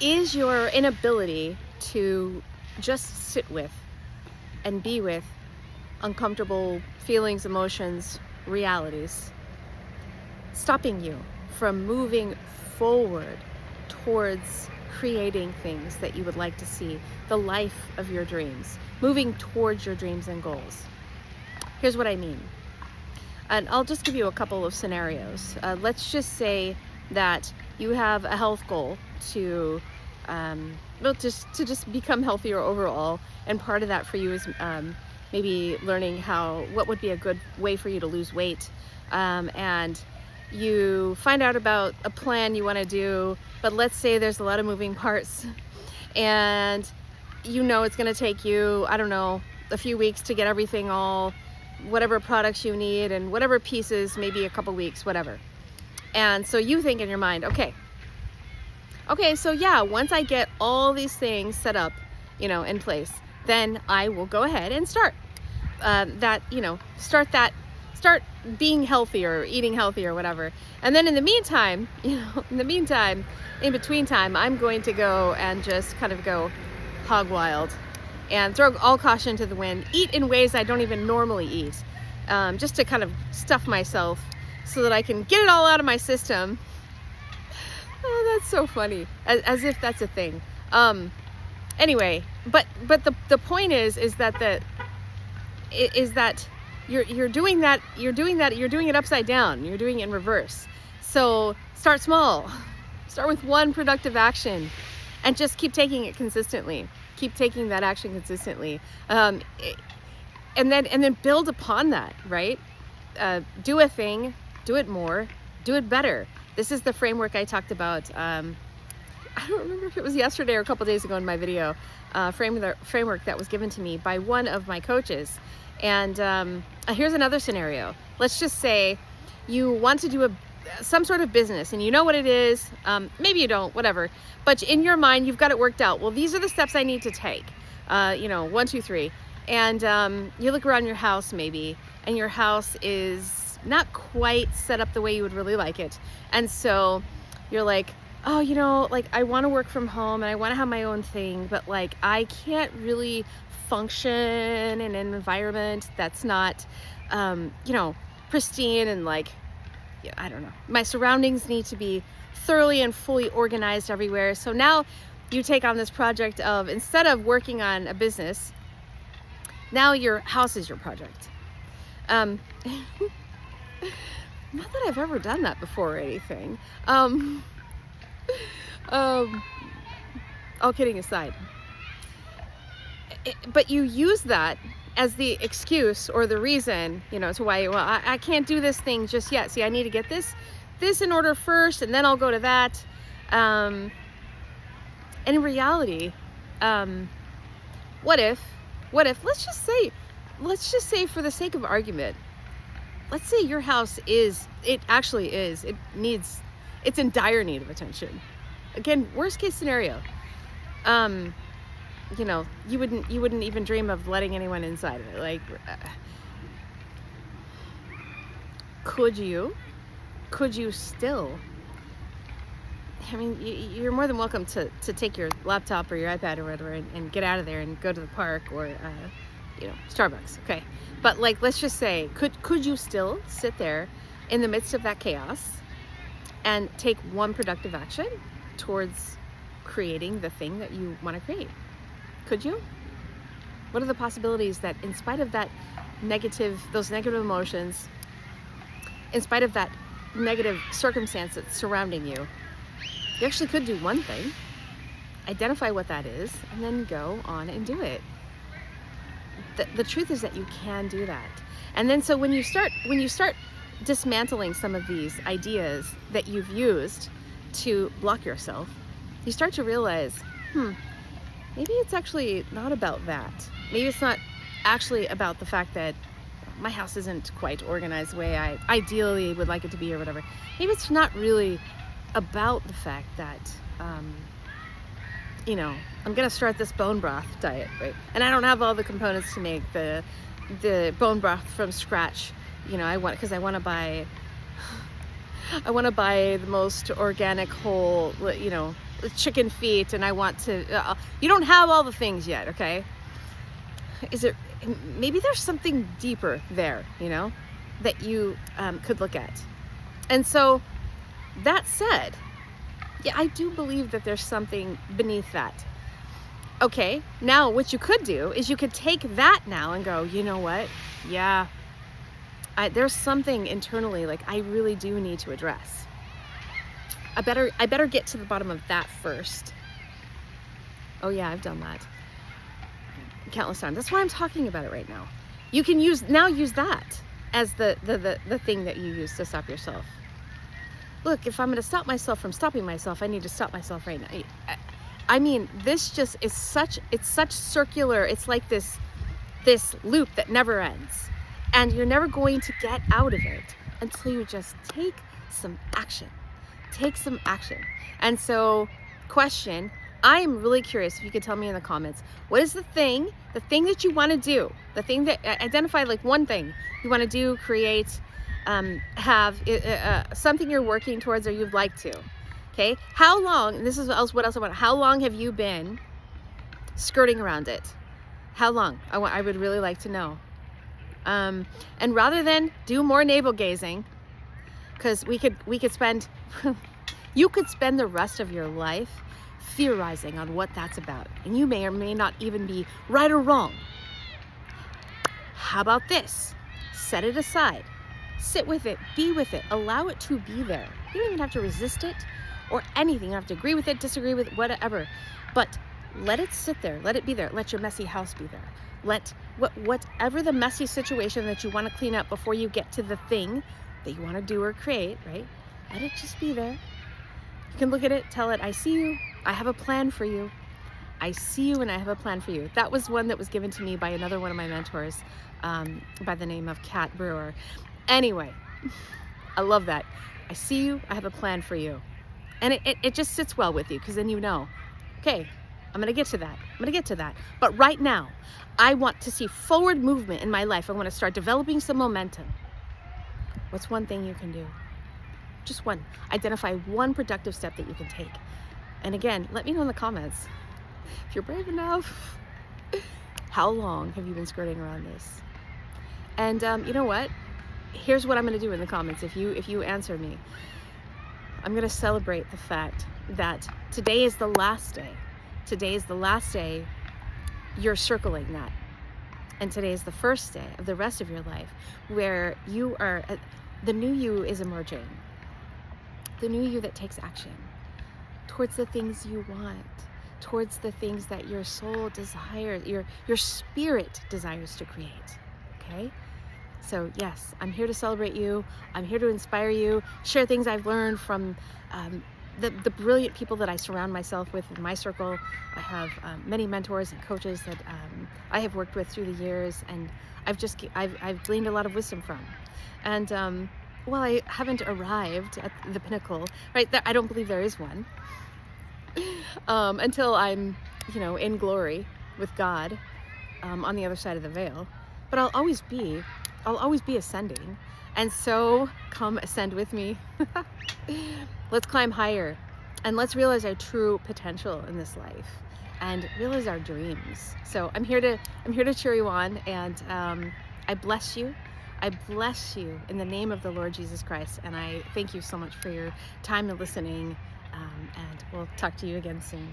is your inability to just sit with and be with uncomfortable feelings, emotions, realities stopping you from moving forward towards creating things that you would like to see, the life of your dreams, moving towards your dreams and goals? Here's what I mean. And I'll just give you a couple of scenarios. Let's just say that you have a health goal to just become healthier overall, and part of that for you is maybe learning what would be a good way for you to lose weight, and you find out about a plan you want to do, but let's say there's a lot of moving parts, and you know it's going to take you, I don't know, a few weeks to get everything, all whatever products you need and whatever pieces, maybe a couple weeks, whatever. And so you think in your mind, okay, so yeah, once I get all these things set up, in place, then I will go ahead and start start being healthier, eating healthier, whatever. And then in between time, I'm going to go and just kind of go hog wild and throw all caution to the wind, eat in ways I don't even normally eat, just to kind of stuff myself so that I can get it all out of my system. Oh, that's so funny, as if that's a thing. Anyway, but the point is that you're doing it upside down. You're doing it in reverse. So start small. Start with one productive action, and just keep taking it consistently. Keep taking that action consistently, and then build upon that. Right? Do a thing, do it more, do it better. This is the framework I talked about. I don't remember if it was yesterday or a couple days ago in my video. Framework that was given to me by one of my coaches. And here's another scenario. Let's just say you want to do some sort of business, and you know what it is. Maybe you don't, whatever. But in your mind, you've got it worked out. Well, these are the steps I need to take. 1, 2, 3. And you look around your house maybe, and your house is not quite set up the way you would really like it. And so you're like, oh, I want to work from home and I want to have my own thing, but I can't really function in an environment that's not, pristine, and I don't know. My surroundings need to be thoroughly and fully organized everywhere. So now you take on this project of, instead of working on a business, now your house is your project. Not that I've ever done that before or anything. All kidding aside. But you use that as the excuse or the reason, to why, I can't do this thing just yet. See, I need to get this in order first, and then I'll go to that. And in reality, what if, let's just say for the sake of argument, let's say your house it's in dire need of attention. Again, worst case scenario. You wouldn't even dream of letting anyone inside of it. Could you still? I mean, you're more than welcome to take your laptop or your iPad or whatever and get out of there and go to the park or Starbucks. Okay, but let's just say, could you still sit there in the midst of that chaos and take one productive action towards creating the thing that you want to create? Could you? What are the possibilities that, in spite of those negative emotions, in spite of that negative circumstance that's surrounding you, you actually could do one thing, identify what that is, and then go on and do it. The truth is that you can do that. And then so when you start dismantling some of these ideas that you've used to block yourself, you start to realize, maybe it's actually not about that. Maybe it's not actually about the fact that my house isn't quite organized the way I ideally would like it to be or whatever. Maybe it's not really about the fact that, I'm going to start this bone broth diet, right? And I don't have all the components to make the bone broth from scratch. I want to buy the most organic whole, chicken feet and I want to, you don't have all the things yet, okay? Is it, maybe there's something deeper there, that you could look at. And so that said, yeah, I do believe that there's something beneath that. Okay, now what you could do is you could take that now and go, you know what? Yeah, there's something internally like I really do need to address. I better get to the bottom of that first. Oh yeah, I've done that countless times. That's why I'm talking about it right now. You can use that as the thing that you use to stop yourself. Look, if I'm going to stop myself from stopping myself, I need to stop myself right now. I mean, this just is it's such circular. It's like this loop that never ends. And you're never going to get out of it until you just take some action. Take some action. And so, question, I am really curious if you could tell me in the comments, what is the thing that you want to do? The thing that, identify like one thing you want to do, create, have something you're working towards or you'd like to. Okay, how long, this is what else I want, how long have you been skirting around it? How long? I would really like to know. And rather than do more navel gazing, because we could spend, you could spend the rest of your life theorizing on what that's about. And you may or may not even be right or wrong. How about this? Set it aside. Sit with it, be with it, allow it to be there. You don't even have to resist it or anything. You don't have to agree with it, disagree with it, whatever. But let it sit there, let it be there. Let your messy house be there. Let whatever the messy situation that you want to clean up before you get to the thing that you want to do or create, right? Let it just be there. You can look at it, tell it, I see you, I have a plan for you. I see you and I have a plan for you. That was one that was given to me by another one of my mentors, by the name of Kat Brewer. Anyway, I love that. I see you, I have a plan for you. And it just sits well with you because then you know, okay, I'm gonna get to that. But right now, I want to see forward movement in my life. I want to start developing some momentum. What's one thing you can do? Just one. Identify one productive step that you can take. And again, let me know in the comments, if you're brave enough, how long have you been skirting around this? And you know what? Here's what I'm going to do in the comments. If you answer me, I'm going to celebrate the fact that today is the last day. Today is the last day you're circling that. And today is the first day of the rest of your life where you are, the new you is emerging. The new you that takes action towards the things you want, towards the things that your soul desires, your spirit desires to create, okay? So yes, I'm here to celebrate you. I'm here to inspire you, share things I've learned from the brilliant people that I surround myself with in my circle. I have many mentors and coaches that I have worked with through the years, and I've gleaned a lot of wisdom from. And while I haven't arrived at the pinnacle, right, I don't believe there is one, until I'm, in glory with God on the other side of the veil. But I'll always be ascending. And so come ascend with me. Let's climb higher and let's realize our true potential in this life and realize our dreams. So I'm here to cheer you on, and I bless you. I bless you in the name of the Lord Jesus Christ. And I thank you so much for your time and listening. And we'll talk to you again soon.